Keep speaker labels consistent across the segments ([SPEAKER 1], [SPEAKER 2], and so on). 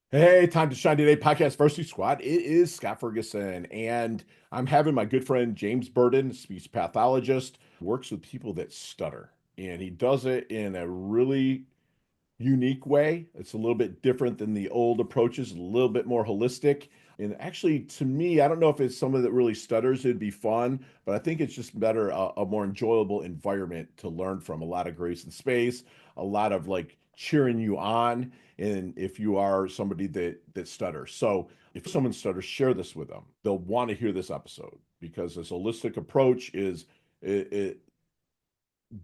[SPEAKER 1] Hey, time to shine today, podcast varsity squad. It is Scott Ferguson, and I'm having my good friend James Burden, speech pathologist, works with people that stutter, and he does it in a really unique way. It's a little bit different than the old approaches, a little bit more holistic. And actually, to me, I don't know if it's someone that really stutters, it'd be fun, but I think it's just better, a more enjoyable environment to learn from. A lot of grace and space, a lot of like cheering you on. And if you are somebody that stutters. So if someone stutters, share this with them. They'll want to hear this episode because this holistic approach is it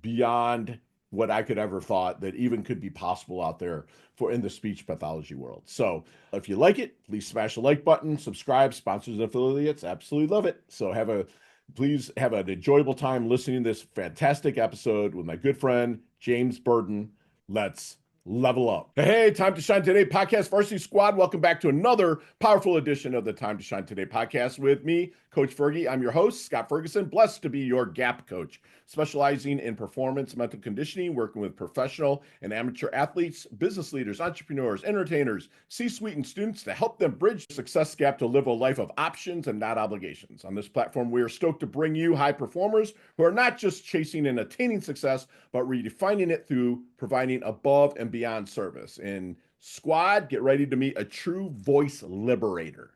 [SPEAKER 1] beyond what I could ever thought that even could be possible out there for in the speech pathology world. So if you like it, please smash the like button, subscribe, sponsors and affiliates, absolutely love it. So please have an enjoyable time listening to this fantastic episode with my good friend James Burden. Let's level up. Hey, Time to Shine Today podcast varsity squad. Welcome back to another powerful edition of the Time to Shine Today podcast with me, Coach Fergie. I'm your host, Scott Ferguson, blessed to be your GAP coach, specializing in performance mental conditioning, working with professional and amateur athletes, business leaders, entrepreneurs, entertainers, C-suite, and students to help them bridge the success gap to live a life of options and not obligations. On this platform, we are stoked to bring you high performers who are not just chasing and attaining success, but redefining it through providing above and beyond service. And squad, get ready to meet a true voice liberator.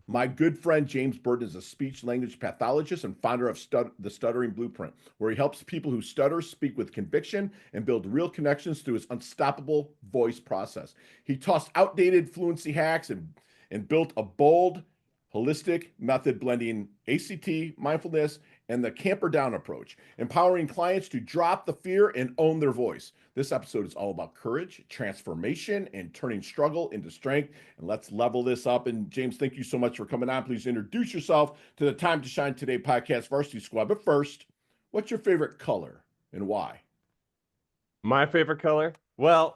[SPEAKER 1] My good friend James Burton is a speech language pathologist and founder of the Stuttering Blueprint, where he helps people who stutter speak with conviction and build real connections through his unstoppable voice process. He tossed outdated fluency hacks and built a bold, holistic method blending ACT, mindfulness, and the camper down approach, empowering clients to drop the fear and own their voice. This episode is all about courage, transformation, and turning struggle into strength. And let's level this up. And James, thank you so much for coming on. Please introduce yourself to the Time to Shine Today podcast varsity squad. But first, what's your favorite color and why?
[SPEAKER 2] My favorite color? Well,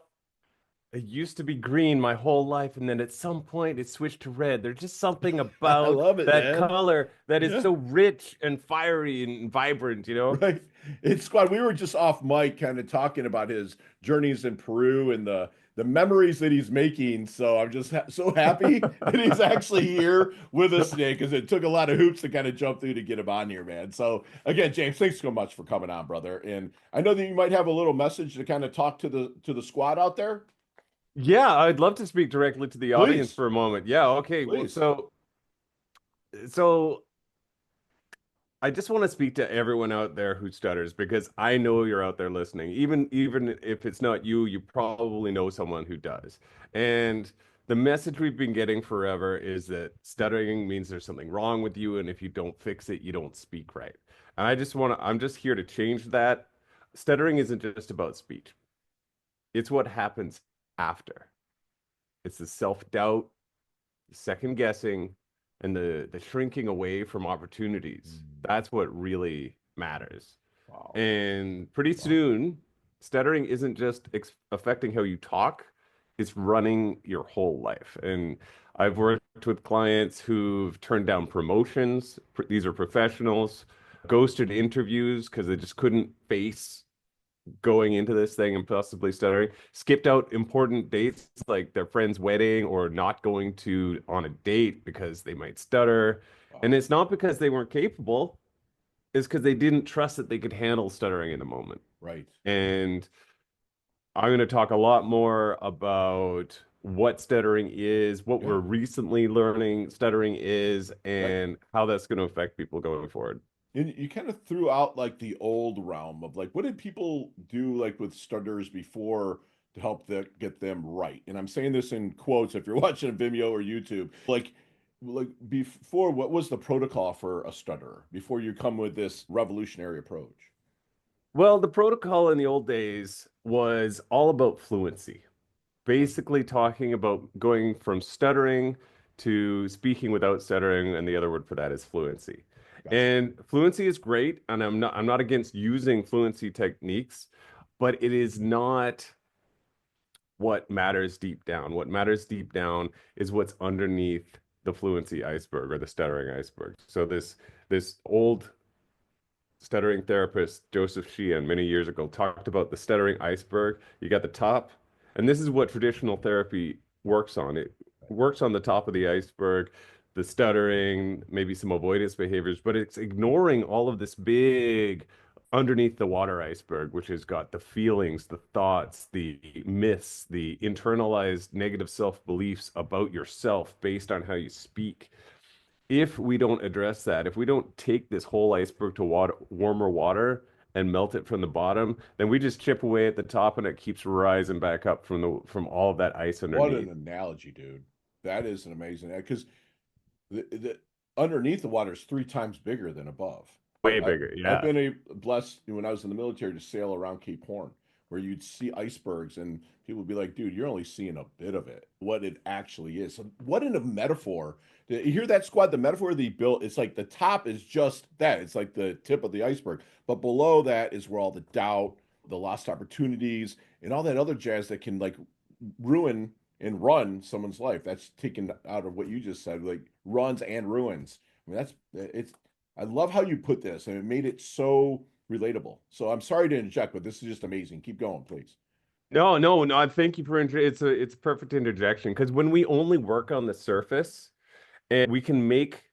[SPEAKER 2] it used to be green my whole life, and then at some point it switched to red. There's just something
[SPEAKER 1] I
[SPEAKER 2] about
[SPEAKER 1] love it,
[SPEAKER 2] that
[SPEAKER 1] man.
[SPEAKER 2] color that is
[SPEAKER 1] Yeah.
[SPEAKER 2] so rich and fiery and vibrant, you know?
[SPEAKER 1] Right. It's squad. We were just off mic kind of talking about his journeys in Peru and the memories that he's making. So I'm just so happy that he's actually here with us today because it took a lot of hoops to kind of jump through to get him on here, man. So again, James, thanks so much for coming on, brother. And I know that you might have a little message to kind of talk to the squad out there.
[SPEAKER 2] Yeah, I'd love to speak directly to the audience
[SPEAKER 1] Please,
[SPEAKER 2] for a moment. Yeah, okay. Well,
[SPEAKER 1] please.
[SPEAKER 2] so I just want to speak to everyone out there who stutters because I know you're out there listening. Even if it's not you, you probably know someone who does. And the message we've been getting forever is that stuttering means there's something wrong with you, and if you don't fix it, you don't speak right. And I'm just here to change that. Stuttering isn't just about speech. It's what happens after. It's the self-doubt, second guessing, and the shrinking away from opportunities.
[SPEAKER 1] Mm.
[SPEAKER 2] That's what really matters.
[SPEAKER 1] Wow.
[SPEAKER 2] And pretty
[SPEAKER 1] Wow.
[SPEAKER 2] soon, stuttering isn't just affecting how you talk, it's running your whole life. And I've worked with clients who've turned down promotions. These are professionals, ghosted interviews because they just couldn't face going into this thing and possibly stuttering, skipped out important dates like their friend's wedding or not going to on a date because they might stutter. And
[SPEAKER 1] Wow.
[SPEAKER 2] it's not because they weren't capable, it's because they didn't trust that they could handle stuttering in the moment.
[SPEAKER 1] Right.
[SPEAKER 2] And I'm going to talk a lot more about what stuttering is, what
[SPEAKER 1] Yeah.
[SPEAKER 2] we're recently learning stuttering is,
[SPEAKER 1] Right.
[SPEAKER 2] and how that's going to affect people going forward.
[SPEAKER 1] And you kind of threw out like the old realm of like, what did people do like with stutters before to help get them right? And I'm saying this in quotes if you're watching a Vimeo or YouTube. Like before, what was the protocol for a stutterer before you come with this revolutionary approach?
[SPEAKER 2] Well, the protocol in the old days was all about fluency.
[SPEAKER 1] Okay,
[SPEAKER 2] Basically talking about going from stuttering to speaking without stuttering, and the other word for that is fluency.
[SPEAKER 1] gotcha.
[SPEAKER 2] And fluency is great, and I'm not against using fluency techniques, but it is not what matters deep down. What matters deep down is what's underneath the fluency iceberg or the stuttering iceberg. So this old stuttering therapist, Joseph Sheehan, many years ago, talked about the stuttering iceberg. You got the top, and this is what traditional therapy works on. works on the top of the iceberg, the stuttering, maybe some avoidance behaviors, but it's ignoring all of this big underneath the water iceberg, which has got the feelings, the thoughts, the myths, the internalized negative self-beliefs about yourself based on how you speak. If we don't address that, if we don't take this whole iceberg to water, warmer water and melt it from the bottom, then we just chip away at the top and it keeps rising back up from all of that ice
[SPEAKER 1] What an
[SPEAKER 2] underneath.
[SPEAKER 1] analogy, dude. That is an amazing, because the underneath the water is 3 times bigger than above.
[SPEAKER 2] Way
[SPEAKER 1] I,
[SPEAKER 2] bigger.
[SPEAKER 1] I've
[SPEAKER 2] Yeah.
[SPEAKER 1] been blessed when I was in the military to sail around Cape Horn, where you'd see icebergs, and people would be like, "Dude, you're only seeing a bit of it. What it actually is." So what in a metaphor! You hear that, squad? The metaphor they built, it's like the top is just that. It's like the tip of the iceberg, but below that is where all the doubt, the lost opportunities, and all that other jazz that can like ruin and run someone's life. That's taken out of what you just said, like runs and ruins. I mean, that's it's. I love how you put this, and it made it so relatable. So I'm sorry to interject, but this is just amazing. Keep going, please.
[SPEAKER 2] No, no, no. I thank you for it's a perfect interjection because when we only work on the surface and we can make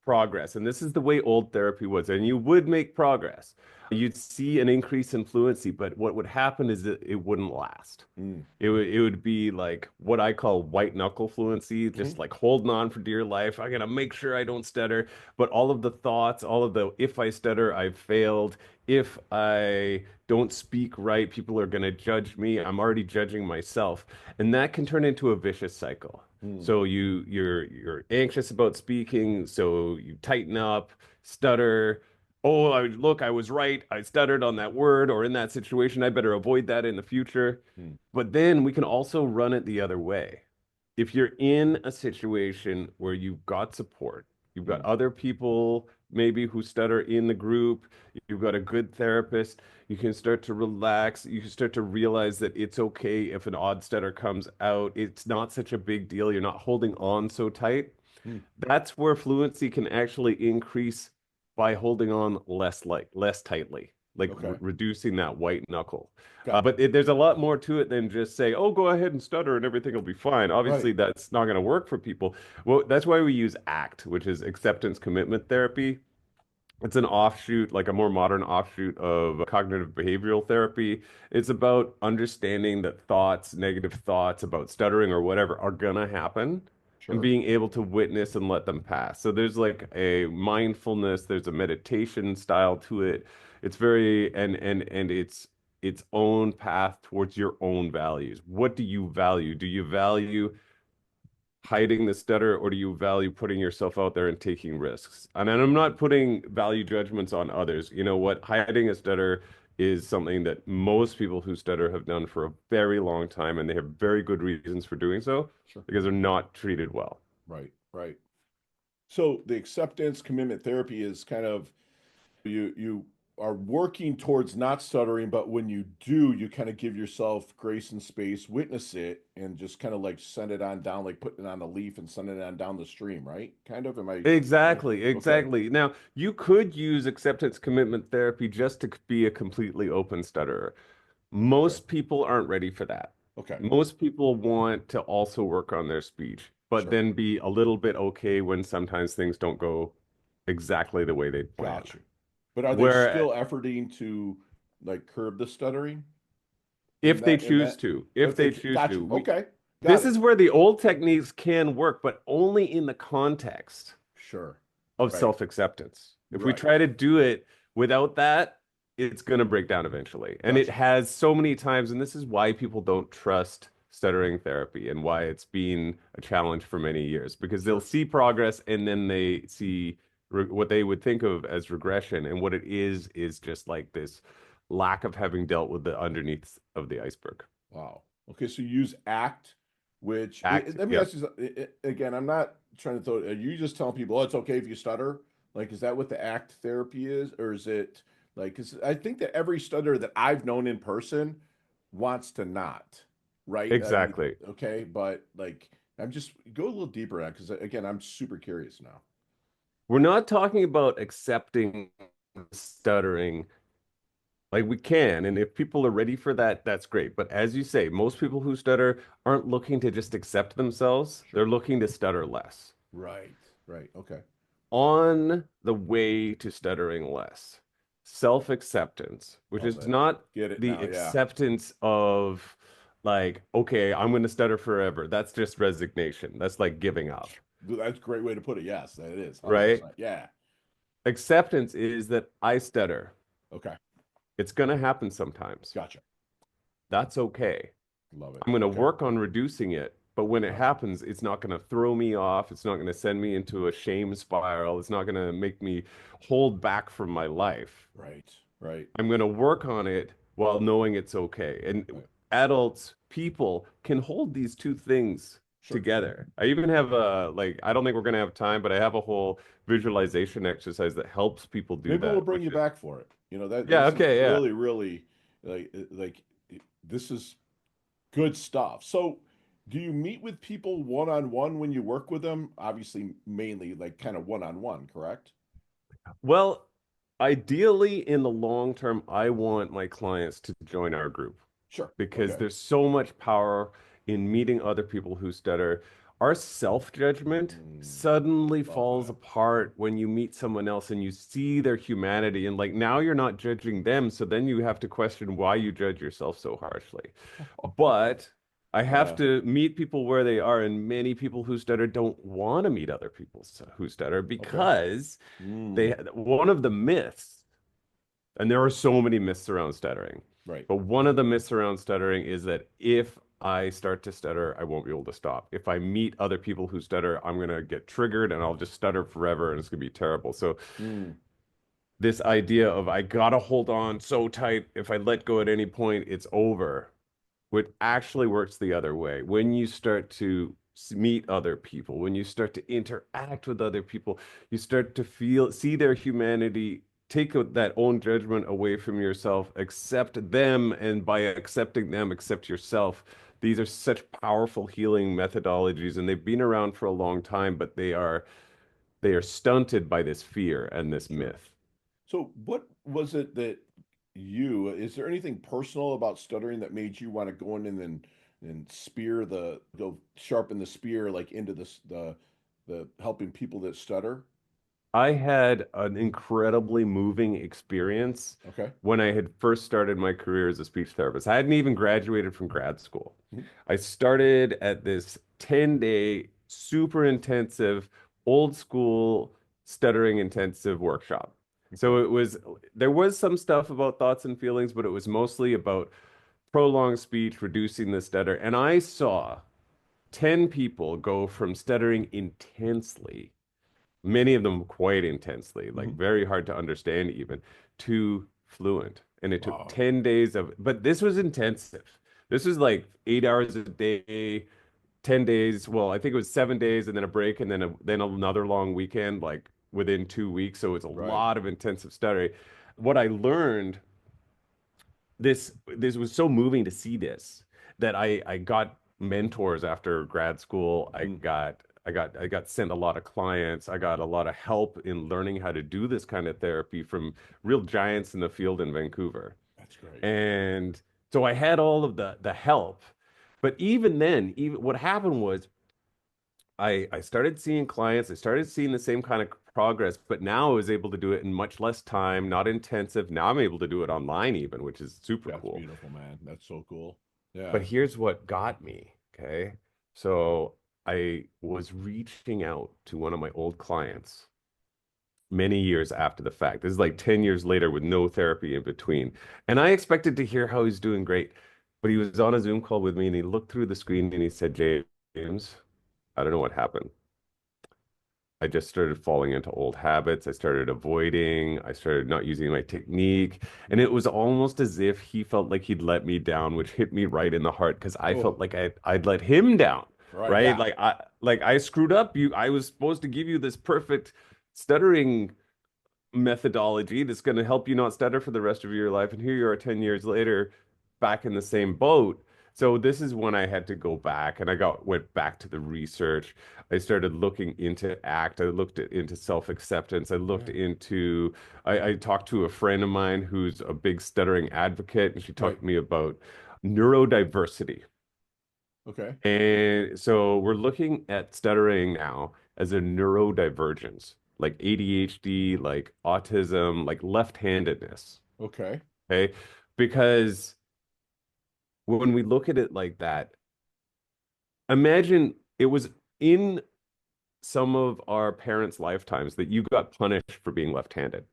[SPEAKER 2] progress, and this is the way old therapy was, and you would make progress. You'd see an increase in fluency, but what would happen is that it wouldn't last.
[SPEAKER 1] Mm.
[SPEAKER 2] It would be like what I call white knuckle fluency,
[SPEAKER 1] Hmm.
[SPEAKER 2] just like holding on for dear life. I gotta make sure I don't stutter. But all of the thoughts, all of the if I stutter, I've failed. If I don't speak right, people are gonna judge me. I'm already judging myself. And that can turn into a vicious cycle.
[SPEAKER 1] Mm.
[SPEAKER 2] So you're anxious about speaking, so you tighten up, stutter. Oh, look, I was right. I stuttered on that word or in that situation. I better avoid that in the future.
[SPEAKER 1] Mm.
[SPEAKER 2] But then we can also run it the other way. If you're in a situation where you've got support, you've got
[SPEAKER 1] Mm.
[SPEAKER 2] other people maybe who stutter in the group, you've got a good therapist, you can start to relax. You can start to realize that it's okay if an odd stutter comes out. It's not such a big deal. You're not holding on so tight.
[SPEAKER 1] Mm.
[SPEAKER 2] That's where fluency can actually increase by holding on less tightly, like
[SPEAKER 1] Okay,
[SPEAKER 2] reducing that white knuckle.
[SPEAKER 1] got
[SPEAKER 2] But there's a lot more to it than just say, "Oh, go ahead and stutter and everything will be fine."
[SPEAKER 1] right.
[SPEAKER 2] Obviously, that's not going to work for people. Well, that's why we use ACT, which is acceptance commitment therapy. It's an offshoot, like a more modern offshoot of cognitive behavioral therapy. It's about understanding that thoughts, negative thoughts about stuttering or whatever are gonna happen and
[SPEAKER 1] Sure.
[SPEAKER 2] being able to witness and let them pass. So there's like a mindfulness, there's a meditation style to it. It's very and it's its own path towards your own values. What do you value? Do you value hiding the stutter, or do you value putting yourself out there and taking risks? And I'm not putting value judgments on others. You know what? Hiding a stutter is something that most people who stutter have done for a very long time, and they have very good reasons for doing so
[SPEAKER 1] Sure.
[SPEAKER 2] because they're not treated well.
[SPEAKER 1] Right, right. So the acceptance commitment therapy is kind of you are working towards not stuttering, but when you do, you kind of give yourself grace and space, witness it, and just kind of like send it on down, like putting it on a leaf and sending it on down the stream, right? Kind of. Am I?
[SPEAKER 2] Exactly,
[SPEAKER 1] Okay.
[SPEAKER 2] exactly. Now, you could use acceptance commitment therapy just to be a completely open stutterer.
[SPEAKER 1] Okay.
[SPEAKER 2] Most people aren't ready for that.
[SPEAKER 1] Okay.
[SPEAKER 2] Most people want to also work on their speech, but
[SPEAKER 1] Sure.
[SPEAKER 2] then be a little bit okay when sometimes things don't go exactly the way they
[SPEAKER 1] Got
[SPEAKER 2] planned.
[SPEAKER 1] you. But are they
[SPEAKER 2] Where
[SPEAKER 1] still efforting to like curb the stuttering
[SPEAKER 2] if they
[SPEAKER 1] in
[SPEAKER 2] choose
[SPEAKER 1] that
[SPEAKER 2] to,
[SPEAKER 1] if
[SPEAKER 2] if
[SPEAKER 1] they
[SPEAKER 2] they choose
[SPEAKER 1] got
[SPEAKER 2] to,
[SPEAKER 1] you.
[SPEAKER 2] we
[SPEAKER 1] Okay. Got
[SPEAKER 2] this
[SPEAKER 1] it.
[SPEAKER 2] is where the old techniques can work, but only in the context
[SPEAKER 1] Sure.
[SPEAKER 2] of
[SPEAKER 1] Right.
[SPEAKER 2] self-acceptance. If we
[SPEAKER 1] Right.
[SPEAKER 2] try to do it without that, it's going to break down eventually. And it
[SPEAKER 1] Got you.
[SPEAKER 2] has so many times, and this is why people don't trust stuttering therapy and why it's been a challenge for many years because they'll
[SPEAKER 1] Sure.
[SPEAKER 2] see progress and then they see what they would think of as regression. And what it is just like this lack of having dealt with the underneath of the iceberg.
[SPEAKER 1] Wow. Okay, so you use ACT, which
[SPEAKER 2] Act,
[SPEAKER 1] let me
[SPEAKER 2] yeah.
[SPEAKER 1] ask you again. I'm not trying to throw. Are you just telling people, oh, it's okay if you stutter? Like, is that what the ACT therapy is, or is it like? Because I think that every stutterer that I've known in person wants to not, right? I mean,
[SPEAKER 2] Exactly.
[SPEAKER 1] okay, but like, I'm just go a little deeper at because again, I'm super curious now.
[SPEAKER 2] We're not talking about accepting stuttering Like we can, and if people are ready for that, that's great. But as you say, most people who stutter aren't looking to just accept themselves.
[SPEAKER 1] Sure.
[SPEAKER 2] They're looking to stutter less.
[SPEAKER 1] Right. Right. Okay.
[SPEAKER 2] On the way to stuttering less, self-acceptance, which
[SPEAKER 1] Love
[SPEAKER 2] is
[SPEAKER 1] it.
[SPEAKER 2] not
[SPEAKER 1] Get it
[SPEAKER 2] the
[SPEAKER 1] now. Yeah.
[SPEAKER 2] acceptance of like, okay, I'm going to stutter forever. That's just resignation. That's like giving up,
[SPEAKER 1] That's a great way to put it. Yes, that it is.
[SPEAKER 2] right?
[SPEAKER 1] 100%. Yeah.
[SPEAKER 2] Acceptance is that I stutter.
[SPEAKER 1] Okay.
[SPEAKER 2] It's going to happen sometimes.
[SPEAKER 1] Gotcha.
[SPEAKER 2] That's okay.
[SPEAKER 1] Love it.
[SPEAKER 2] I'm going to
[SPEAKER 1] Okay.
[SPEAKER 2] work on reducing it. But when it
[SPEAKER 1] Yep.
[SPEAKER 2] happens, it's not going to throw me off. It's not going to send me into a shame spiral. It's not going to make me hold back from my life.
[SPEAKER 1] Right. Right.
[SPEAKER 2] I'm going to work on it while knowing it's okay. And
[SPEAKER 1] Right.
[SPEAKER 2] adults, people can hold these two things
[SPEAKER 1] Sure.
[SPEAKER 2] together. I even have a, like, I don't think we're going to have time, but I have a whole visualization exercise that helps people do
[SPEAKER 1] Maybe we'll
[SPEAKER 2] that,
[SPEAKER 1] bring
[SPEAKER 2] which
[SPEAKER 1] you
[SPEAKER 2] is,
[SPEAKER 1] back for it. You know, that
[SPEAKER 2] yeah,
[SPEAKER 1] this is
[SPEAKER 2] okay, yeah.
[SPEAKER 1] really, really like this is good stuff. So, do you meet with people one on one when you work with them? Obviously, mainly like kind of one on one, correct?
[SPEAKER 2] Well, ideally, in the long term, I want my clients to join our group
[SPEAKER 1] Sure.
[SPEAKER 2] because
[SPEAKER 1] Okay.
[SPEAKER 2] there's so much power in meeting other people who stutter. Our self-judgment
[SPEAKER 1] Mm,
[SPEAKER 2] suddenly
[SPEAKER 1] love
[SPEAKER 2] falls
[SPEAKER 1] that.
[SPEAKER 2] apart when you meet someone else and you see their humanity. And like now you're not judging them. So then you have to question why you judge yourself so harshly. But I have
[SPEAKER 1] Yeah.
[SPEAKER 2] to meet people where they are, and many people who stutter don't want to meet other people who stutter
[SPEAKER 1] Okay.
[SPEAKER 2] because they
[SPEAKER 1] Mm,
[SPEAKER 2] one of the myths, and there are so many myths around stuttering,
[SPEAKER 1] right.
[SPEAKER 2] but one of the myths around stuttering is that if I start to stutter, I won't be able to stop. If I meet other people who stutter, I'm gonna get triggered and I'll just stutter forever and it's gonna be terrible. So
[SPEAKER 1] Mm,
[SPEAKER 2] this idea of I gotta hold on so tight, if I let go at any point, it's over, which actually works the other way. When you start to meet other people, when you start to interact with other people, you start to see their humanity, take that own judgment away from yourself, accept them, and by accepting them, accept yourself. These are such powerful healing methodologies, and they've been around for a long time, but they are stunted by this fear and this
[SPEAKER 1] sure.
[SPEAKER 2] myth.
[SPEAKER 1] So, what was it that is there anything personal about stuttering that made you want to go in and spear go sharpen the spear like into the helping people that stutter?
[SPEAKER 2] I had an incredibly moving experience
[SPEAKER 1] Okay.
[SPEAKER 2] when I had first started my career as a speech therapist. I hadn't even graduated from grad school.
[SPEAKER 1] Mhm.
[SPEAKER 2] I started at this 10-day, super intensive, old school stuttering intensive workshop.
[SPEAKER 1] Okay.
[SPEAKER 2] So there was some stuff about thoughts and feelings, but it was mostly about prolonged speech, reducing the stutter. And I saw 10 people go from stuttering intensely, many of them quite intensely, like
[SPEAKER 1] Mhm.
[SPEAKER 2] very hard to understand even, to fluent. And it took
[SPEAKER 1] Wow.
[SPEAKER 2] 10 days but this was intensive. This was like 8 hours a day, 10 days. Well, I think it was 7 days and then a break and then another long weekend, like within 2 weeks. So it's a
[SPEAKER 1] Right.
[SPEAKER 2] lot of intensive study. What I learned, this was so moving to see this, that I got mentors after grad school.
[SPEAKER 1] Mhm.
[SPEAKER 2] I got sent a lot of clients. I got a lot of help in learning how to do this kind of therapy from real giants in the field in Vancouver.
[SPEAKER 1] That's great.
[SPEAKER 2] And so I had all of the help. But even then, even what happened was I started seeing clients, I started seeing the same kind of progress, but now I was able to do it in much less time, not intensive. Now I'm able to do it online even, which is super
[SPEAKER 1] That's
[SPEAKER 2] cool.
[SPEAKER 1] beautiful, man. That's so cool.
[SPEAKER 2] But
[SPEAKER 1] Yeah.
[SPEAKER 2] here's what got me, okay? So I was reaching out to one of my old clients many years after the fact. This is like 10 years later with no therapy in between. And I expected to hear how he's doing great. But he was on a Zoom call with me and he looked through the screen and he said, James, I don't know what happened. I just started falling into old habits. I started avoiding. I started not using my technique. And it was almost as if he felt like he'd let me down, which hit me right in the heart because I
[SPEAKER 1] Oh,
[SPEAKER 2] felt like I'd let him down,
[SPEAKER 1] right.
[SPEAKER 2] right?
[SPEAKER 1] Yeah.
[SPEAKER 2] Like I screwed up. I was supposed to give you this perfect stuttering methodology that's going to help you not stutter for the rest of your life. And here you are 10 years later, back in the same boat. So this is when I had to go back and went back to the research. I started looking into ACT. I into self-acceptance.
[SPEAKER 1] Yeah.
[SPEAKER 2] I talked to a friend of mine who's a big stuttering advocate, and she
[SPEAKER 1] Right.
[SPEAKER 2] talked to me about neurodiversity.
[SPEAKER 1] Okay.
[SPEAKER 2] And so we're looking at stuttering now as a neurodivergence, like ADHD, like autism, like left-handedness.
[SPEAKER 1] Okay.
[SPEAKER 2] Okay. Because when we look at it like that, imagine it was in some of our parents' lifetimes that you got punished for being left-handed.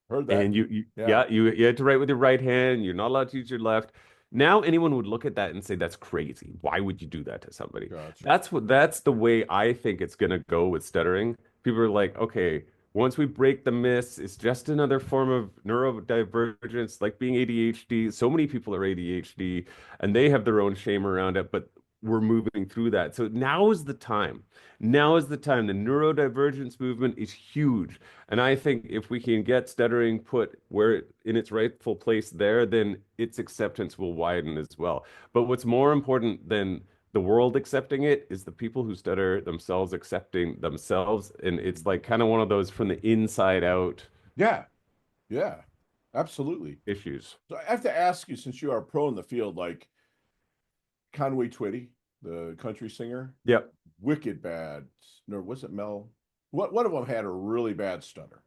[SPEAKER 1] Heard that.
[SPEAKER 2] And
[SPEAKER 1] Yeah.
[SPEAKER 2] you had to write with your right hand. You're not allowed to use your left. Now anyone would look at that and say, that's crazy. Why would you do that to somebody?
[SPEAKER 1] Gotcha.
[SPEAKER 2] That's the way I think it's gonna go with stuttering. People are like, okay, once we break the myths, it's just another form of neurodivergence, like being ADHD. So many people are ADHD and they have their own shame around it, but we're moving through that. So now is the time. Now is the time. The neurodivergence movement is huge. And I think if we can get stuttering put in its rightful place there, then its acceptance will widen as well. But what's more important than the world accepting it is the people who stutter themselves accepting themselves. And it's like kind of one of those from the inside out
[SPEAKER 1] Yeah. Yeah. Absolutely.
[SPEAKER 2] issues.
[SPEAKER 1] So I have to ask you, since you are a pro in the field, like Conway Twitty, the country singer,
[SPEAKER 2] Yep.
[SPEAKER 1] wicked bad. No, was it Mel? What one of them had a really bad stutter,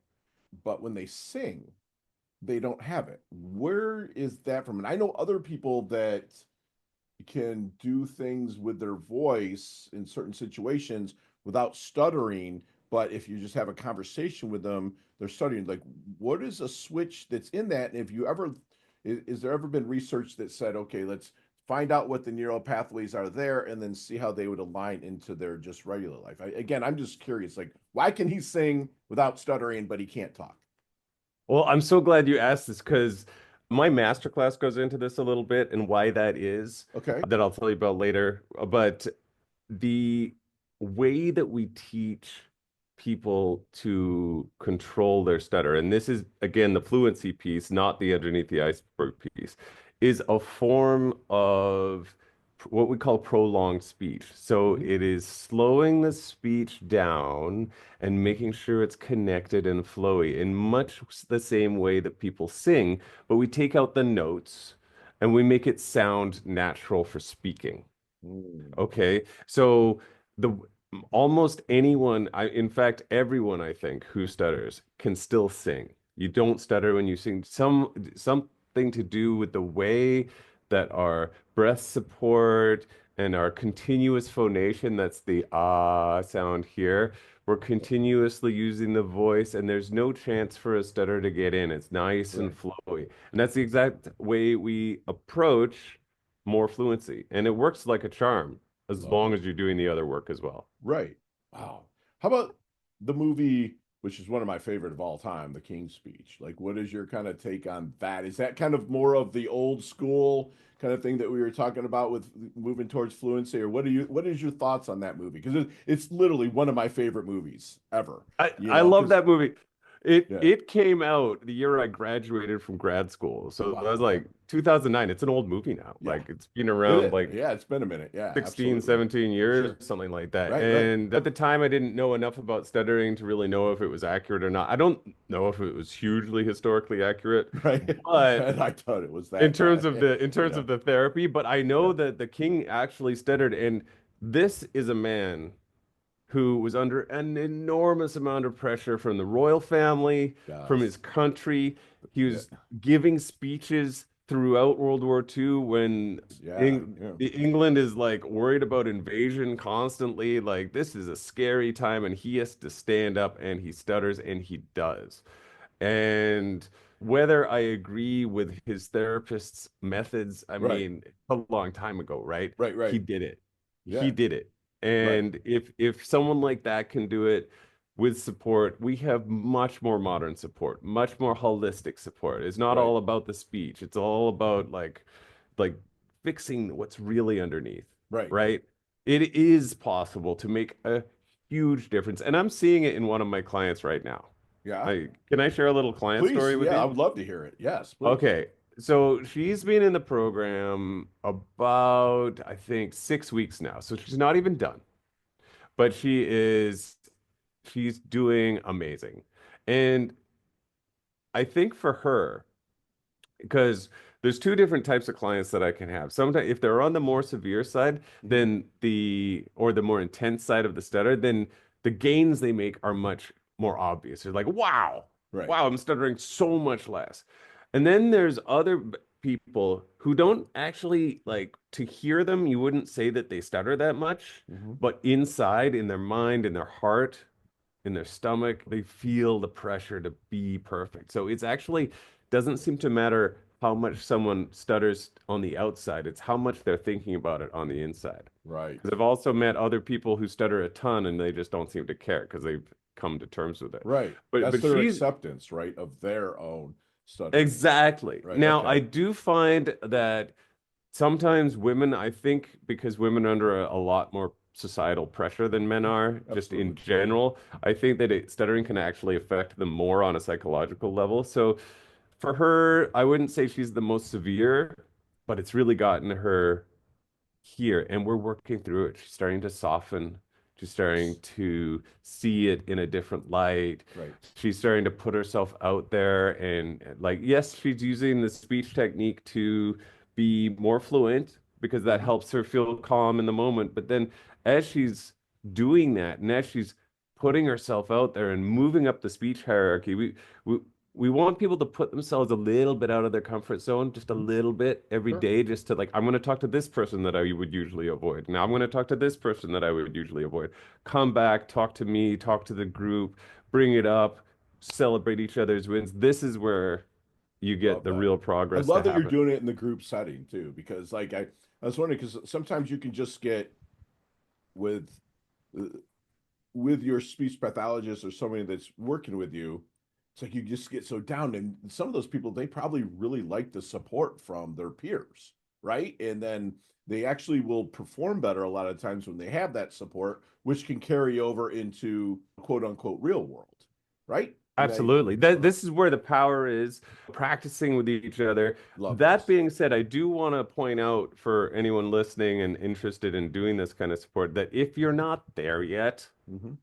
[SPEAKER 1] but when they sing, they don't have it. Where is that from? And I know other people that can do things with their voice in certain situations without stuttering. But if you just have a conversation with them, they're stuttering. Like, what is a switch that's in that? And if you ever, is there ever been research that said, okay, let's find out what the neural pathways are there and then see how they would align into their just regular life? Again, I'm just curious, like, why can he sing without stuttering, but he can't talk?
[SPEAKER 2] Well, I'm so glad you asked this because my masterclass goes into this a little bit and why that is,
[SPEAKER 1] Okay.
[SPEAKER 2] that I'll tell you about later. But the way that we teach people to control their stutter, and this is again the fluency piece, not the underneath the iceberg piece, is a form of what we call prolonged speech. So
[SPEAKER 1] Mhm.
[SPEAKER 2] it is slowing the speech down and making sure it's connected and flowy in much the same way that people sing, but we take out the notes and we make it sound natural for speaking.
[SPEAKER 1] Mm.
[SPEAKER 2] Okay. So the almost anyone, in fact, everyone I think who stutters can still sing. You don't stutter when you sing. Something to do with the way that our breath support and our continuous phonation, that's the ah sound here. We're continuously using the voice, and there's no chance for a stutter to get in. It's nice and
[SPEAKER 1] Right.
[SPEAKER 2] flowy. And that's the exact way we approach more fluency. And it works like a charm as
[SPEAKER 1] Love
[SPEAKER 2] long
[SPEAKER 1] it.
[SPEAKER 2] as you're doing the other work as well.
[SPEAKER 1] Right. Wow. How about the movie, which is one of my favorite of all time, The King's Speech? Like, what is your kind of take on that? Is that kind of more of the old school kind of thing that we were talking about with moving towards fluency, or what is your thoughts on that movie? Because it's literally one of my favorite movies ever.
[SPEAKER 2] I love
[SPEAKER 1] Because
[SPEAKER 2] that movie. It
[SPEAKER 1] yeah,
[SPEAKER 2] it came out the year I graduated from grad school. So that was
[SPEAKER 1] wow,
[SPEAKER 2] like 2009. It's an old movie now.
[SPEAKER 1] yeah,
[SPEAKER 2] Like it's been
[SPEAKER 1] it
[SPEAKER 2] around
[SPEAKER 1] is.
[SPEAKER 2] like
[SPEAKER 1] Yeah, it's been a minute. Yeah,
[SPEAKER 2] 16,
[SPEAKER 1] absolutely,
[SPEAKER 2] 17 years,
[SPEAKER 1] sure,
[SPEAKER 2] something like that.
[SPEAKER 1] right, right,
[SPEAKER 2] And at the time, I didn't know enough about stuttering to really know if it was accurate or not. I don't know if it was hugely historically accurate,
[SPEAKER 1] right.
[SPEAKER 2] but
[SPEAKER 1] And I thought it was that bad.
[SPEAKER 2] in
[SPEAKER 1] You
[SPEAKER 2] terms
[SPEAKER 1] know,
[SPEAKER 2] of the therapy, but I
[SPEAKER 1] yeah,
[SPEAKER 2] know that the king actually stuttered, and this is a man who was under an enormous amount of pressure from the royal family, from his
[SPEAKER 1] yes,
[SPEAKER 2] country. He
[SPEAKER 1] yeah,
[SPEAKER 2] was giving speeches throughout World War II when
[SPEAKER 1] yeah, yeah.
[SPEAKER 2] England is like worried about invasion constantly. Like this is a scary time, and he has to stand up, and he stutters, and he does. And whether I agree with his therapist's methods, I
[SPEAKER 1] Right,
[SPEAKER 2] mean, a long time ago, right?
[SPEAKER 1] right,
[SPEAKER 2] He
[SPEAKER 1] right.
[SPEAKER 2] did it. He
[SPEAKER 1] Yeah,
[SPEAKER 2] did it.
[SPEAKER 1] right,
[SPEAKER 2] And if someone like that can do it with support, we have much more modern support, much more holistic support. It's not
[SPEAKER 1] right,
[SPEAKER 2] all about the speech. It's all about like fixing what's really underneath,
[SPEAKER 1] right.
[SPEAKER 2] right? It is possible to make a huge difference. And I'm seeing it in one of my clients right now.
[SPEAKER 1] Yeah.
[SPEAKER 2] Can I share a little client
[SPEAKER 1] Please,
[SPEAKER 2] story with
[SPEAKER 1] yeah, I
[SPEAKER 2] you?
[SPEAKER 1] would love to hear it. Yes, please.
[SPEAKER 2] Okay. So she's been in the program about, I think, 6 weeks now. So she's not even done, but she's doing amazing. And I think for her, because there's two different types of clients that I can have. Sometimes if they're on the more severe side,
[SPEAKER 1] Mhm.
[SPEAKER 2] then or the more intense side of the stutter, then the gains they make are much more obvious. They're like, wow,
[SPEAKER 1] Right.
[SPEAKER 2] wow, I'm stuttering so much less. And then there's other people who don't actually like to hear them, you wouldn't say that they stutter that much,
[SPEAKER 1] Hmm.
[SPEAKER 2] but inside, in their mind, in their heart, in their stomach, they feel the pressure to be perfect. So it's actually doesn't seem to matter how much someone stutters on the outside. It's how much they're thinking about it on the inside.
[SPEAKER 1] Right.
[SPEAKER 2] Because I've also met other people who stutter a ton and they just don't seem to care because they've come to terms with it.
[SPEAKER 1] Right.
[SPEAKER 2] But
[SPEAKER 1] That's
[SPEAKER 2] but
[SPEAKER 1] their
[SPEAKER 2] she's
[SPEAKER 1] acceptance, right, of their own stuttering.
[SPEAKER 2] exactly.
[SPEAKER 1] Right.
[SPEAKER 2] Now
[SPEAKER 1] Okay.
[SPEAKER 2] I do find that sometimes women, I think because women are under a lot more societal pressure than men are, just in
[SPEAKER 1] Absolutely.
[SPEAKER 2] general, I think that stuttering can actually affect them more on a psychological level. So for her, I wouldn't say she's the most severe, but it's really gotten her here, and we're working through it. She's starting to soften. She's starting
[SPEAKER 1] Nice.
[SPEAKER 2] to see it in a different light.
[SPEAKER 1] Right.
[SPEAKER 2] She's starting to put herself out there and like, yes, she's using the speech technique to be more fluent because that
[SPEAKER 1] Hmm.
[SPEAKER 2] helps her feel calm in the moment. But then as she's doing that and as she's putting herself out there and moving up the speech hierarchy, we we want people to put themselves a little bit out of their comfort zone, just a
[SPEAKER 1] Hmm.
[SPEAKER 2] little bit every
[SPEAKER 1] Sure.
[SPEAKER 2] day, just to like, I'm going to talk to this person that I would usually avoid. Now I'm going to talk to this person that I would usually avoid. Come back, talk to me, talk to the group, bring it up, celebrate each other's wins. This is where you get
[SPEAKER 1] Love
[SPEAKER 2] the
[SPEAKER 1] that.
[SPEAKER 2] real
[SPEAKER 1] I
[SPEAKER 2] progress to
[SPEAKER 1] love that you're
[SPEAKER 2] happen.
[SPEAKER 1] doing it in the group setting too, because like I was wondering because sometimes you can just get with uh, with your speech pathologist or somebody that's working with you, it's like you just get so down. And some of those people, they probably really like the support from their peers, right? And then they actually will perform better a lot of times when they have that support, which can carry over into quote unquote real world, right? And I
[SPEAKER 2] Absolutely. This is where the power is, practicing with each other.
[SPEAKER 1] love
[SPEAKER 2] That
[SPEAKER 1] this.
[SPEAKER 2] being said, I do want to point out for anyone listening and interested in doing this kind of support that if you're not there yet,
[SPEAKER 1] Hmm.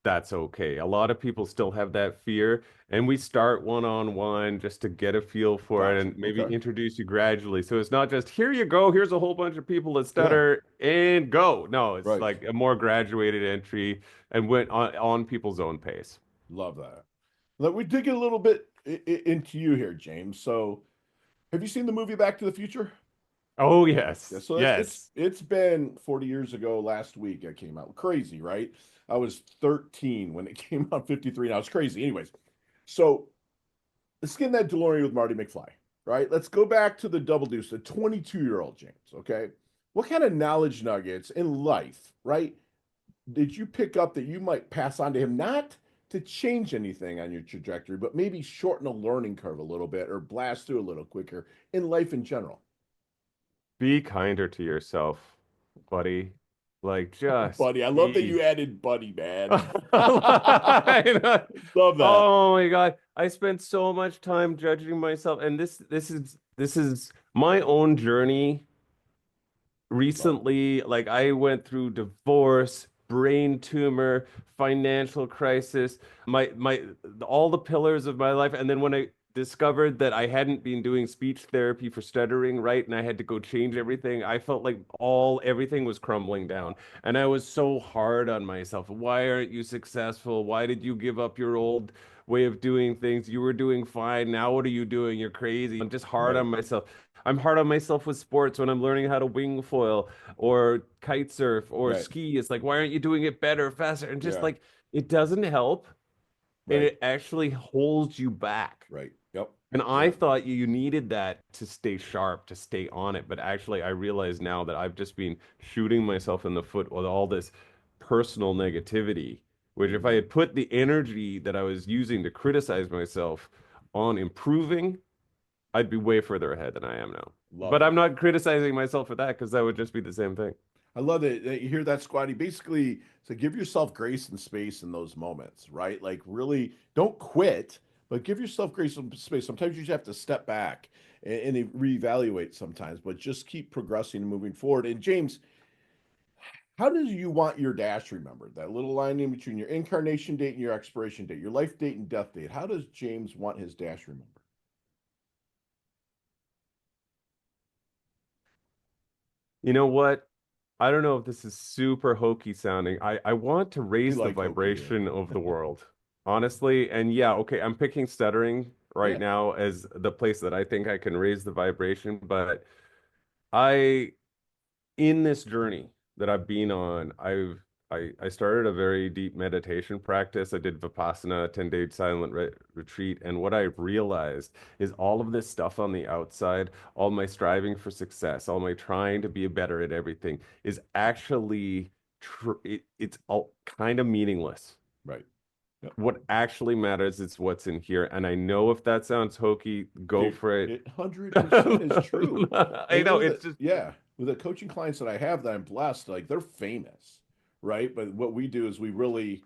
[SPEAKER 2] that's okay. A lot of people still have that fear, and we start one-on-one just to get a feel for it
[SPEAKER 1] Gotcha.
[SPEAKER 2] and maybe
[SPEAKER 1] Okay.
[SPEAKER 2] introduce you gradually. So it's not just here you go, here's a whole bunch of people that
[SPEAKER 1] Yeah.
[SPEAKER 2] stutter and go. No, it's
[SPEAKER 1] Right.
[SPEAKER 2] like a more graduated entry and went on people's own pace.
[SPEAKER 1] Love that. Let we dig a little bit into you here, James. So, have you seen the movie Back to the Future?
[SPEAKER 2] Oh,
[SPEAKER 1] Yeah,
[SPEAKER 2] yes.
[SPEAKER 1] so
[SPEAKER 2] Yes.
[SPEAKER 1] it's been 40 years ago last week it came out. Crazy, right? I was 13 when it came out, 53 now. It's crazy. Anyways, so let's get in that DeLorean with Marty McFly, right? Let's go back to the double deuce, the 22-year-old James, okay? What kind of knowledge nuggets in life, right, did you pick up that you might pass on to him, not to change anything on your trajectory, but maybe shorten a learning curve a little bit or blast through a little quicker in life in general?
[SPEAKER 2] Be kinder to yourself, buddy. Like, just
[SPEAKER 1] Buddy, I love that
[SPEAKER 2] be.
[SPEAKER 1] you added buddy, man.
[SPEAKER 2] I know.
[SPEAKER 1] Love that.
[SPEAKER 2] Oh my God. I spent so much time judging myself, and this is my own journey
[SPEAKER 1] Love it.
[SPEAKER 2] recently. Like I went through divorce, brain tumor, financial crisis, my all the pillars of my life. And then when I discovered that I hadn't been doing speech therapy for stuttering, right, and I had to go change everything, I felt like all everything was crumbling down. And I was so hard on myself. Why aren't you successful? Why did you give up your old way of doing things? You were doing fine. Now what are you doing? You're crazy. I'm just hard
[SPEAKER 1] Right.
[SPEAKER 2] on myself. I'm hard on myself with sports when I'm learning how to wing foil or kite surf or
[SPEAKER 1] Right.
[SPEAKER 2] ski. It's like, why aren't you doing it better, faster? And just
[SPEAKER 1] Yeah.
[SPEAKER 2] like, it doesn't help and
[SPEAKER 1] Right.
[SPEAKER 2] it actually holds you back.
[SPEAKER 1] Right. Yep.
[SPEAKER 2] And I
[SPEAKER 1] Yep.
[SPEAKER 2] thought you needed that to stay sharp, to stay on it. But actually, I realize now that I've just been shooting myself in the foot with all this personal negativity, which if I
[SPEAKER 1] Mhm.
[SPEAKER 2] had put the energy that I was using to criticize myself on improving, I'd be way further ahead than I am now.
[SPEAKER 1] Love
[SPEAKER 2] But
[SPEAKER 1] it.
[SPEAKER 2] I'm not criticizing myself for that because that would just be the same thing.
[SPEAKER 1] I love it. You hear that, Squatty? Basically, to give yourself grace and space in those moments, right? Like, really don't quit, but give yourself grace and space. Sometimes you just have to step back and reevaluate sometimes, but just keep progressing and moving forward. And James, how do you want your dash remembered? That little line in between your incarnation date and your expiration date, your life date and death date. How does James want his dash remembered?
[SPEAKER 2] You know what? I don't know if this is super hokey sounding. I want to
[SPEAKER 1] We
[SPEAKER 2] raise the
[SPEAKER 1] like hokey here.
[SPEAKER 2] vibration of the world, honestly. And yeah, okay, I'm picking stuttering right
[SPEAKER 1] Yeah,
[SPEAKER 2] now as the place that I think I can raise the vibration, but I in this journey that I've been on, I started a very deep meditation practice. I did Vipassana, 10-day silent retreat, and what I've realized is all of this stuff on the outside, all my striving for success, all my trying to be better at everything is actually it's all kind of meaningless.
[SPEAKER 1] right. Yep.
[SPEAKER 2] What actually matters is what's in here. And I know if that sounds hokey, go
[SPEAKER 1] Dude,
[SPEAKER 2] for it.
[SPEAKER 1] it 100% is true.
[SPEAKER 2] I
[SPEAKER 1] Like
[SPEAKER 2] know
[SPEAKER 1] with
[SPEAKER 2] it's
[SPEAKER 1] the
[SPEAKER 2] just
[SPEAKER 1] yeah, with the coaching clients that I have that I'm blessed, like they're famous, right? But what we do is we really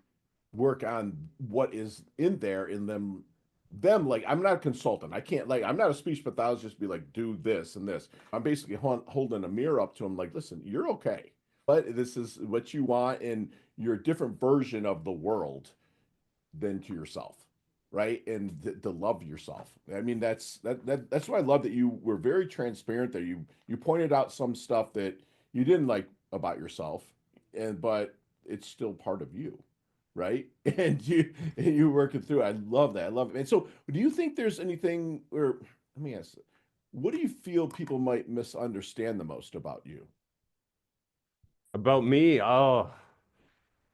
[SPEAKER 1] work on what is in there in them like I'm not a consultant. I can't like I'm not a speech pathologist be like do this and this. I'm basically holding a mirror up to them like listen, you're okay. But this is what you want and you're a different version of the world than to yourself, right? And to love yourself. I mean, that's why I love that you were very transparent there. You pointed out some stuff that you didn't like about yourself, and but it's still part of you, right? And you working through it. I love that. I love it. And so, do you think there's anything, or let me ask, what do you feel people might misunderstand the most about you?
[SPEAKER 2] about me. Oh,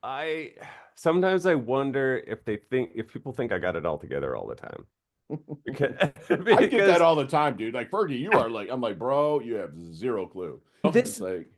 [SPEAKER 2] I sometimes I wonder if people think I got it all together all the time. Because
[SPEAKER 1] I get that
[SPEAKER 2] because
[SPEAKER 1] all the time, dude. Like Fergie, you are like, I'm like, bro, you have zero clue. It's
[SPEAKER 2] this
[SPEAKER 1] like,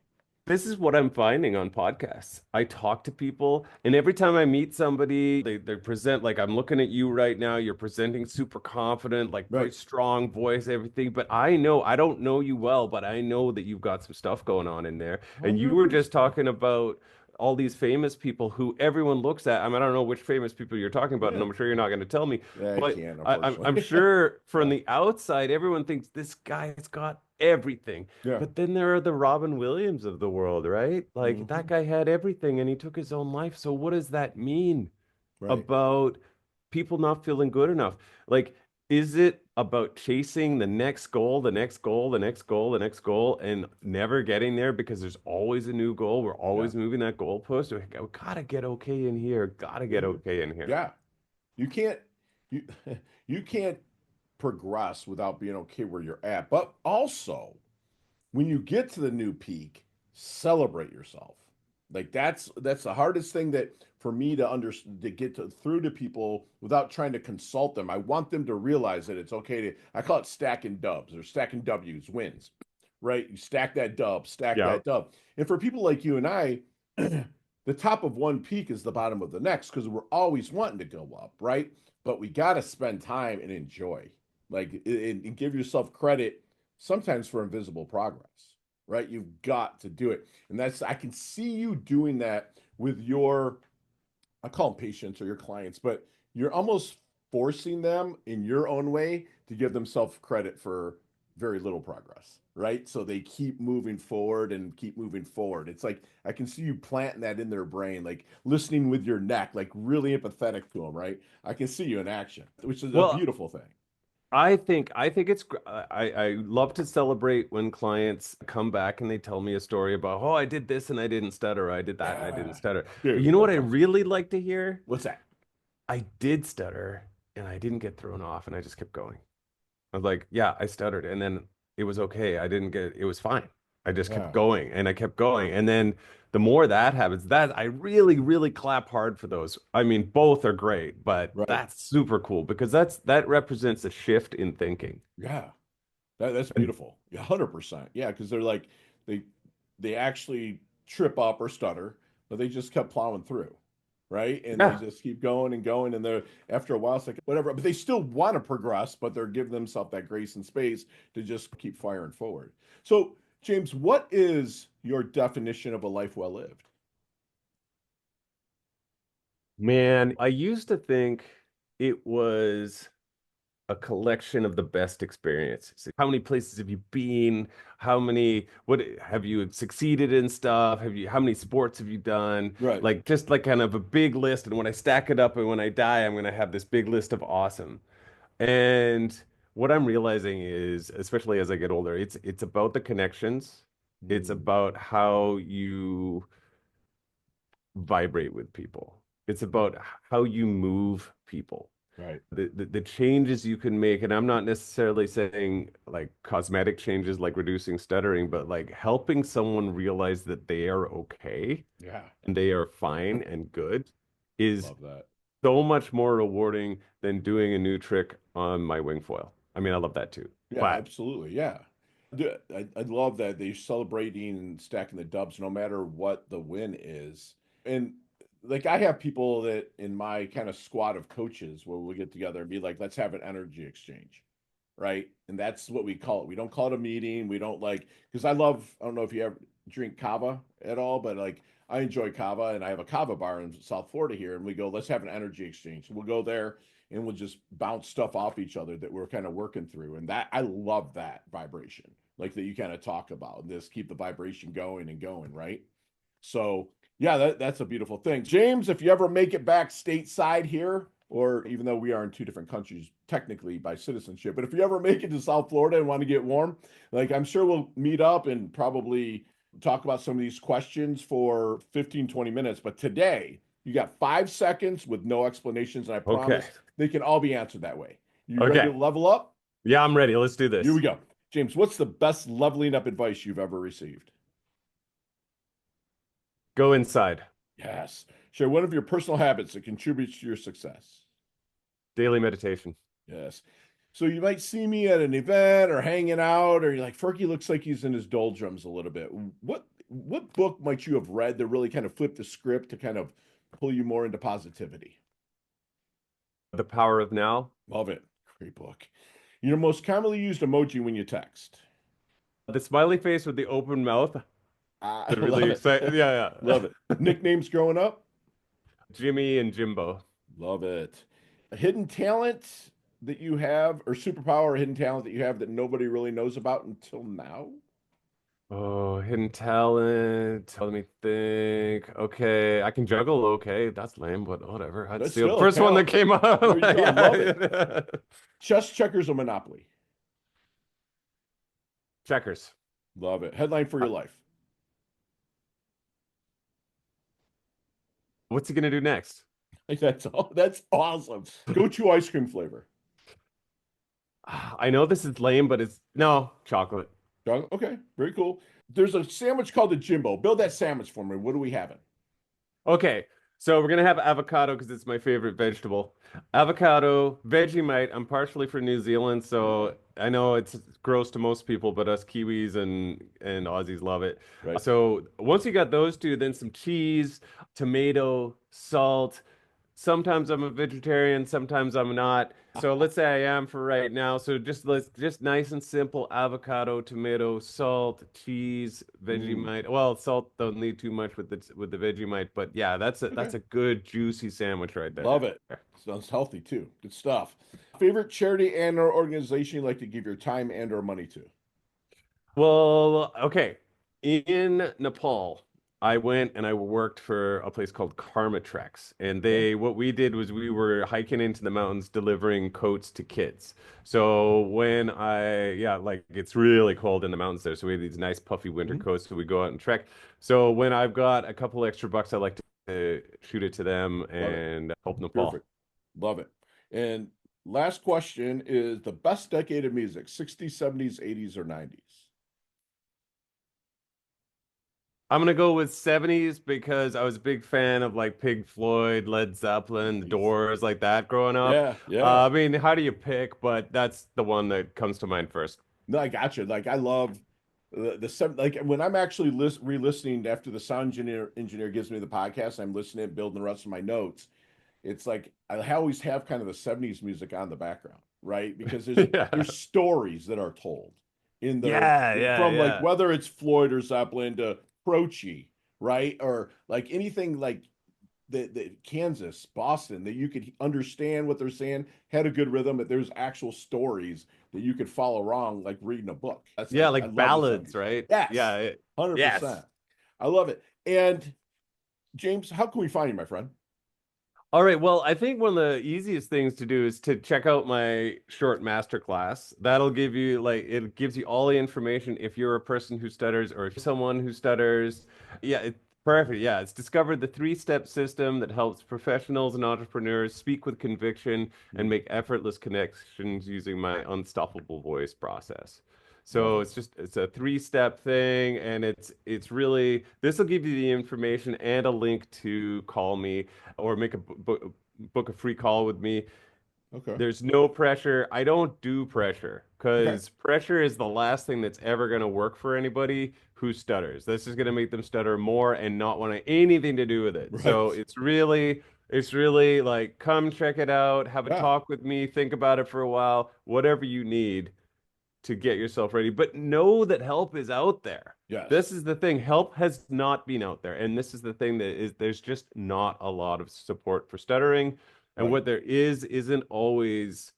[SPEAKER 2] This is what I'm finding on podcasts. I talk to people, and every time I meet somebody, they present like I'm looking at you right now. You're presenting super confident, like very
[SPEAKER 1] right.
[SPEAKER 2] strong voice, everything. But I know I don't know you well, but I know that you've got some stuff going on in there. And you were just
[SPEAKER 1] 100%.
[SPEAKER 2] talking about all these famous people who everyone looks at. I mean, I don't know which famous people you're talking about, and
[SPEAKER 1] Yeah.
[SPEAKER 2] I'm sure you're not going to tell me,
[SPEAKER 1] I
[SPEAKER 2] but
[SPEAKER 1] can't,
[SPEAKER 2] I'm
[SPEAKER 1] unfortunately.
[SPEAKER 2] sure from
[SPEAKER 1] Yeah.
[SPEAKER 2] the outside, everyone thinks this guy's got everything.
[SPEAKER 1] Yeah.
[SPEAKER 2] But then there are the Robin Williams of the world, right? Like that
[SPEAKER 1] Hmm.
[SPEAKER 2] guy had everything and he took his own life. So what does that mean
[SPEAKER 1] Right.
[SPEAKER 2] about people not feeling good enough? Like, is it about chasing the next goal, the next goal, the next goal, the next goal, and never getting there because there's always a new goal? We're
[SPEAKER 1] Yeah.
[SPEAKER 2] always moving that goalpost. We gotta get okay in here. Gotta get
[SPEAKER 1] Hmm.
[SPEAKER 2] okay in here.
[SPEAKER 1] Yeah. You can't, you, you can't progress without being okay where you're at. But also, when you get to the new peak, celebrate yourself. Like that's the hardest thing that for me to get through to people without trying to consult them. I want them to realize that it's okay to I call it stacking dubs or stacking W's wins. Right? You stack
[SPEAKER 2] Yeah.
[SPEAKER 1] that dub. And for people like you and I, the top of one peak is the bottom of the next because we're always wanting to go up, right? But we got to spend time and enjoy, like, and give yourself credit sometimes for invisible progress, right? You've got to do it. And I can see you doing that with your, I call them patients or your clients, but you're almost forcing them in your own way to give themselves credit for very little progress, right? So they keep moving forward and keep moving forward. It's like I can see you planting that in their brain, like listening with your neck, like really empathetic to them, right? I can see you in action, which is a
[SPEAKER 2] Well,
[SPEAKER 1] beautiful thing.
[SPEAKER 2] I think I love to celebrate when clients come back and they tell me a story about, oh, I did this and I didn't stutter, or I did that and I didn't
[SPEAKER 1] Yeah,
[SPEAKER 2] stutter. You
[SPEAKER 1] dude,
[SPEAKER 2] know what
[SPEAKER 1] that's
[SPEAKER 2] I
[SPEAKER 1] awesome.
[SPEAKER 2] really like to hear?
[SPEAKER 1] What's that?
[SPEAKER 2] I did stutter and I didn't get thrown off and I just kept going. I was like, yeah, I stuttered and then it was okay. I didn't get it was fine. I just kept
[SPEAKER 1] Yeah,
[SPEAKER 2] going and I kept going. And then the more that happens, that I really, really clap hard for those. I mean, both are great, but
[SPEAKER 1] right.
[SPEAKER 2] that's super cool because that represents a shift in thinking.
[SPEAKER 1] Yeah. That's
[SPEAKER 2] And
[SPEAKER 1] beautiful. Yeah, 100%. Yeah, because they're like they they actually trip up or stutter, but they just kept plowing through, right? And they
[SPEAKER 2] yeah.
[SPEAKER 1] just keep going and going, and they're after a while it's like whatever, but they still want to progress, but they're giving themselves that grace and space to just keep firing forward. So, James, what is your definition of a life well lived?
[SPEAKER 2] Man, I used to think it was. a collection of the best experiences. How many places have you been? What have you succeeded in stuff? How many sports have you done?
[SPEAKER 1] Right.
[SPEAKER 2] Like, just like kind of a big list. And when I stack it up and when I die, I'm going to have this big list of awesome. And what I'm realizing is, especially as I get older, it's about the connections. It's
[SPEAKER 1] Mm,
[SPEAKER 2] about how you vibrate with people. It's about how you move people.
[SPEAKER 1] right.
[SPEAKER 2] The changes you can make, and I'm not necessarily saying like cosmetic changes like reducing stuttering, but like helping someone realize that they are okay
[SPEAKER 1] Yeah.
[SPEAKER 2] and they are fine and good is
[SPEAKER 1] Love that.
[SPEAKER 2] so much more rewarding than doing a new trick on my wing foil. I mean, I love that too.
[SPEAKER 1] Yeah,
[SPEAKER 2] But
[SPEAKER 1] absolutely. Yeah. I love that they're celebrating and stacking the dubs no matter what the win is. And like I have people that in my kind of squad of coaches where we get together and be like, let's have an energy exchange. Right. And that's what we call it. We don't call it a meeting. We don't like, because I don't know if you ever drink kava at all, but like I enjoy kava and I have a kava bar in South Florida here. And we go, let's have an energy exchange. We'll go there and we'll just bounce stuff off each other that we're kind of working through. And that I love that vibration, like that you kind of talk about and just keep the vibration going and going, right? So yeah, that's a beautiful thing. James, if you ever make it back stateside here, or even though we are in two different countries technically by citizenship, but if you ever make it to South Florida and want to get warm, like I'm sure we'll meet up and probably talk about some of these questions for 15, 20 minutes. But today, you got 5 seconds with no explanations, and I
[SPEAKER 2] okay.
[SPEAKER 1] promise they can all be answered that way. You ready
[SPEAKER 2] Okay.
[SPEAKER 1] to level up?
[SPEAKER 2] Yeah, I'm ready. Let's do
[SPEAKER 1] Here we
[SPEAKER 2] this.
[SPEAKER 1] go. James, what's the best leveling up advice you've ever received?
[SPEAKER 2] Go inside.
[SPEAKER 1] Yes. Share one of your personal habits that contributes to your success.
[SPEAKER 2] Daily meditation.
[SPEAKER 1] Yes. So you might see me at an event or hanging out, or you're like, Fergie looks like he's in his doldrums a little bit. What book might you have read that really kind of flipped the script to kind of pull you more into positivity?
[SPEAKER 2] The power of now.
[SPEAKER 1] Love it. Great book. Your most commonly used emoji when you text.
[SPEAKER 2] The smiley face with the open mouth.
[SPEAKER 1] I
[SPEAKER 2] The really
[SPEAKER 1] love it.
[SPEAKER 2] excited. Yeah, yeah.
[SPEAKER 1] Love it. Nicknames growing up.
[SPEAKER 2] Jimmy and Jimbo.
[SPEAKER 1] Love it. A hidden talent that you have, or superpower or hidden talent that you have that nobody really knows about until now?
[SPEAKER 2] Oh, hidden talent. Let me think. Okay, I can juggle. Okay, that's lame, but whatever. I'd
[SPEAKER 1] That's
[SPEAKER 2] steal the
[SPEAKER 1] still a
[SPEAKER 2] first one that
[SPEAKER 1] talent.
[SPEAKER 2] came up.
[SPEAKER 1] There you
[SPEAKER 2] Like,
[SPEAKER 1] go. I love it.
[SPEAKER 2] yeah.
[SPEAKER 1] Chess, checkers, or Monopoly.
[SPEAKER 2] Checkers.
[SPEAKER 1] Love it. Headline for
[SPEAKER 2] Uh,
[SPEAKER 1] your life.
[SPEAKER 2] What's he gonna do next?
[SPEAKER 1] That's all. That's awesome. Go to ice cream flavor.
[SPEAKER 2] I know this is lame, but it's no chocolate.
[SPEAKER 1] Okay, very cool. There's a sandwich called the Jimbo. Build that sandwich for me. What do we have?
[SPEAKER 2] Okay, so we're gonna have avocado because it's my favorite vegetable. Avocado, Vegemite. I'm partially from New Zealand,
[SPEAKER 1] Yeah,
[SPEAKER 2] so I know it's gross to most people, but us Kiwis and Aussies love it.
[SPEAKER 1] right.
[SPEAKER 2] So once you got those two, then some cheese, tomato, salt. Sometimes I'm a vegetarian, sometimes I'm not. So let's say I am for right now. So just nice and simple avocado, tomato, salt, cheese,
[SPEAKER 1] Mm,
[SPEAKER 2] Vegemite. Well, salt don't need too much with the Vegemite, but yeah,
[SPEAKER 1] okay.
[SPEAKER 2] that's a good juicy sandwich right there.
[SPEAKER 1] Love it. Sounds healthy too. Good stuff. Favorite charity and or organization you like to give your time and or money to?
[SPEAKER 2] Well, okay. In Nepal, I went and I worked for a place called Karma Treks. And
[SPEAKER 1] Okay.
[SPEAKER 2] what we did was we were hiking into the mountains delivering coats to kids. So yeah, like it's really cold in the mountains there. So we have these nice puffy winter
[SPEAKER 1] Mhm.
[SPEAKER 2] coats. So we go out and trek. So when I've got a couple extra bucks, I like to shoot it to them
[SPEAKER 1] Love it.
[SPEAKER 2] and help Nepal.
[SPEAKER 1] Perfect. Love it. And last question is the best decade of music, 60s, 70s, 80s, or 90s?
[SPEAKER 2] I'm gonna go with 70s because I was a big fan of like Pink Floyd, Led Zeppelin, The
[SPEAKER 1] Nice.
[SPEAKER 2] Doors, like that growing up.
[SPEAKER 1] Yeah, yeah.
[SPEAKER 2] I mean, how do you pick? But that's the one that comes to mind first.
[SPEAKER 1] No, I got you. Like I love like when I'm actually re-listening after the sound engineer gives me the podcast, I'm listening, building the rest of my notes. It's like I always have kind of the 70s music on the background, right? Because
[SPEAKER 2] Yeah.
[SPEAKER 1] there's stories that are told in there
[SPEAKER 2] Yeah, yeah,
[SPEAKER 1] from like
[SPEAKER 2] yeah.
[SPEAKER 1] whether it's Floyd or Zeppelin to Croce, right? Or like anything like the Kansas, Boston, that you could understand what they're saying, had a good rhythm, but there's actual stories that you could follow along, like reading a book. That's
[SPEAKER 2] Yeah,
[SPEAKER 1] I
[SPEAKER 2] like
[SPEAKER 1] love the
[SPEAKER 2] ballads,
[SPEAKER 1] '70s.
[SPEAKER 2] right?
[SPEAKER 1] Yes,
[SPEAKER 2] Yeah,
[SPEAKER 1] 100%.
[SPEAKER 2] yes.
[SPEAKER 1] I love it. And James, how can we find you, my friend?
[SPEAKER 2] All right. Well, I think one of the easiest things to do is to check out my short masterclass. That'll give you it gives you all the information if you're a person who stutters or if you're someone who stutters. Yeah, it's perfect. Yeah, it's discovered the three-step system that helps professionals and entrepreneurs speak with conviction and
[SPEAKER 1] Mm,
[SPEAKER 2] make effortless connections using my unstoppable voice process.
[SPEAKER 1] love
[SPEAKER 2] So
[SPEAKER 1] it.
[SPEAKER 2] it's a three-step thing, and it's really this will give you the information and a link to call me or make a book a free call with me.
[SPEAKER 1] Okay.
[SPEAKER 2] There's no pressure. I don't do pressure
[SPEAKER 1] Okay.
[SPEAKER 2] because pressure is the last thing that's ever going to work for anybody who stutters. This is going to make them stutter more and not want anything to do with it. So
[SPEAKER 1] Right.
[SPEAKER 2] it's really like, come check it out, have a
[SPEAKER 1] Yeah.
[SPEAKER 2] talk with me, think about it for a while, whatever you need to get yourself ready. But know that help is out there.
[SPEAKER 1] Yes.
[SPEAKER 2] This is the thing. Help has not been out there. And this is the thing that is there's just not a lot of support for stuttering. And
[SPEAKER 1] Right.
[SPEAKER 2] what there is isn't always,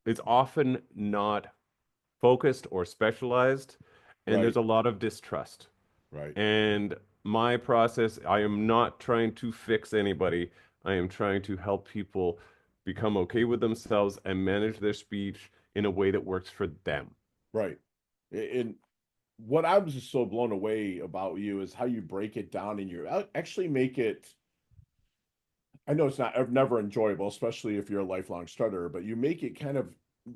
[SPEAKER 2] it's often not focused or specialized. And there's
[SPEAKER 1] Right.
[SPEAKER 2] a lot of distrust.
[SPEAKER 1] Right.
[SPEAKER 2] And my process, I am not trying to fix anybody. I am trying to help people become okay with themselves and manage their speech in a way that works for them.
[SPEAKER 1] Right. And what I was just so blown away about you is how you break it down and you actually make it. I know it's not never enjoyable, especially if you're a lifelong stutterer, but you make it kind of,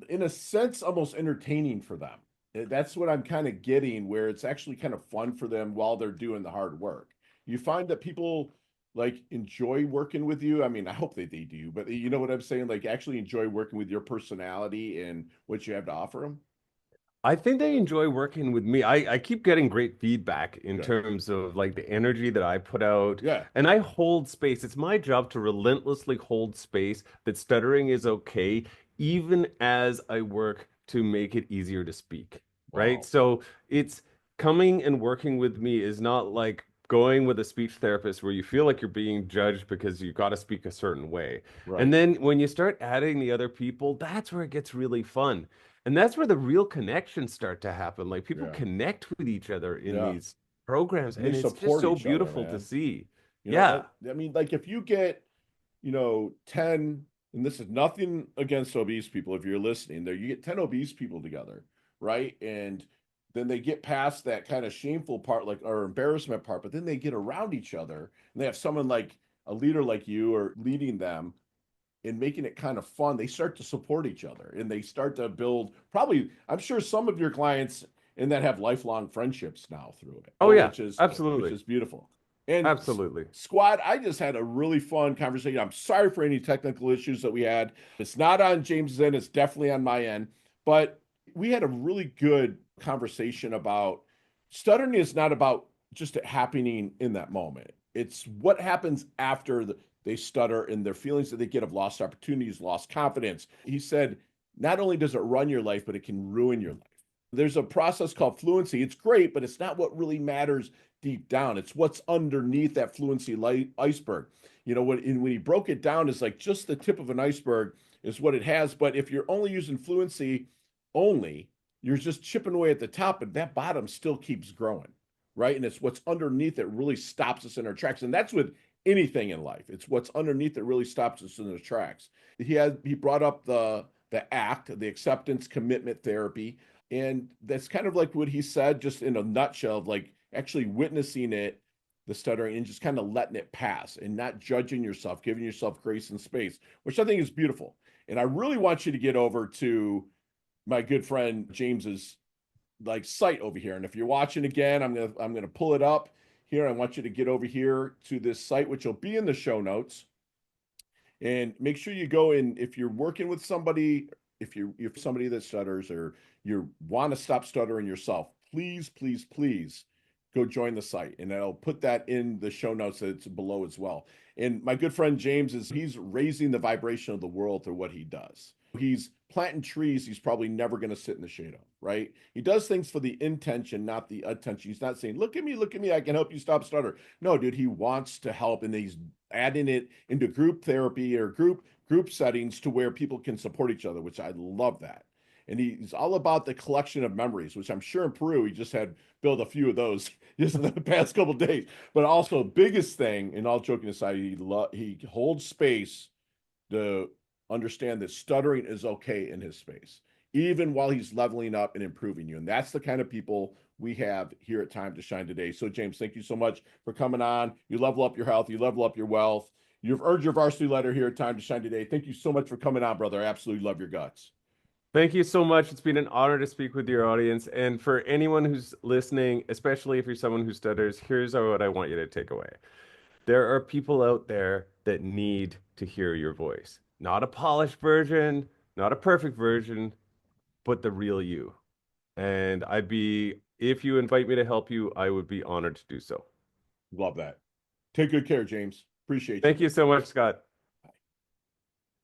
[SPEAKER 1] in a sense, almost entertaining for them. That's what I'm kind of getting, where it's actually kind of fun for them while they're doing the hard work. You find that people like enjoy working with you. I mean, I hope that they do, but you know what I'm saying? Like actually enjoy working with your personality and what you have to offer them.
[SPEAKER 2] I think they enjoy working with me. I keep getting great feedback in
[SPEAKER 1] Good.
[SPEAKER 2] terms of like the energy that I put out.
[SPEAKER 1] Yeah.
[SPEAKER 2] And I hold space. It's my job to relentlessly hold space that stuttering is okay, even as I work to make it easier to speak. Right.
[SPEAKER 1] Wow.
[SPEAKER 2] So it's coming and working with me is not like going with a speech therapist where you feel like you're being judged because you got to speak a certain way. And
[SPEAKER 1] Right.
[SPEAKER 2] then when you start adding the other people, that's where it gets really fun. And that's where the real connections start to happen. Like people
[SPEAKER 1] Yeah.
[SPEAKER 2] connect with each other in
[SPEAKER 1] Yeah.
[SPEAKER 2] these programs,
[SPEAKER 1] And they
[SPEAKER 2] and it's just
[SPEAKER 1] support
[SPEAKER 2] so
[SPEAKER 1] each other,
[SPEAKER 2] beautiful to
[SPEAKER 1] man.
[SPEAKER 2] see.
[SPEAKER 1] You know,
[SPEAKER 2] Yeah.
[SPEAKER 1] I mean, like if you get, 10, and this is nothing against obese people, if you're listening there, you get 10 obese people together, right? And then they get past that kind of shameful part, like, or embarrassment part, but then they get around each other and they have someone like a leader like you or leading them and making it kind of fun. They start to support each other and they start to build, probably, I'm sure some of your clients and that have lifelong friendships now through it,
[SPEAKER 2] Oh yeah.
[SPEAKER 1] which
[SPEAKER 2] Absolutely.
[SPEAKER 1] is beautiful. And
[SPEAKER 2] Absolutely.
[SPEAKER 1] squad, I just had a really fun conversation. I'm sorry for any technical issues that we had. It's not on James's end, it's definitely on my end, but we had a really good conversation about stuttering is not about just it happening in that moment. It's what happens after they stutter and their feelings that they get of lost opportunities, lost confidence. He said, not only does it run your life, but it can ruin your life. There's a process called fluency. It's great, but it's not what really matters deep down. It's what's underneath that fluency light iceberg. When he broke it down, it's like just the tip of an iceberg is what it has. But if you're only using fluency only, you're just chipping away at the top, and that bottom still keeps growing, right? And it's what's underneath that really stops us in our tracks. And that's with anything in life. It's what's underneath that really stops us in the tracks. He brought up the ACT, the acceptance commitment therapy, and that's kind of like what he said, just in a nutshell, of like actually witnessing it, the stuttering, and just kind of letting it pass and not judging yourself, giving yourself grace and space, which I think is beautiful. And I really want you to get over to my good friend James's like site over here. And if you're watching again, I'm gonna pull it up here. I want you to get over here to this site, which will be in the show notes. And make sure you go in if you're working with somebody, if somebody that stutters or you want to stop stuttering yourself, please, please, please go join the site. And I'll put that in the show notes that's below as well. And my good friend James he's raising the vibration of the world through what he does. He's planting trees he's probably never going to sit in the shade of, right? He does things for the intention, not the attention. He's not saying, look at me, I can help you stop stutter. No, dude, he wants to help, and he's adding it into group therapy or group settings to where people can support each other, which I love that. And he's all about the collection of memories, which I'm sure in Peru he just had built a few of those just in the past couple of days. But also, biggest thing, and all joking aside, he holds space to understand that stuttering is okay in his space, even while he's leveling up and improving you. And that's the kind of people we have here at Time to Shine today. So, James, thank you so much for coming on. You level up your health, you level up your wealth. You've earned your varsity letter here at Time to Shine today. Thank you so much for coming on, brother. I absolutely love your guts.
[SPEAKER 2] Thank you so much. It's been an honor to speak with your audience. And for anyone who's listening, especially if you're someone who stutters, here's what I want you to take away. There are people out there that need to hear your voice. Not a polished version, not a perfect version, but the real you. And if you invite me to help you, I would be honored to do so.
[SPEAKER 1] Love that. Take good care, James. Appreciate you.
[SPEAKER 2] Thank you so much, Scott.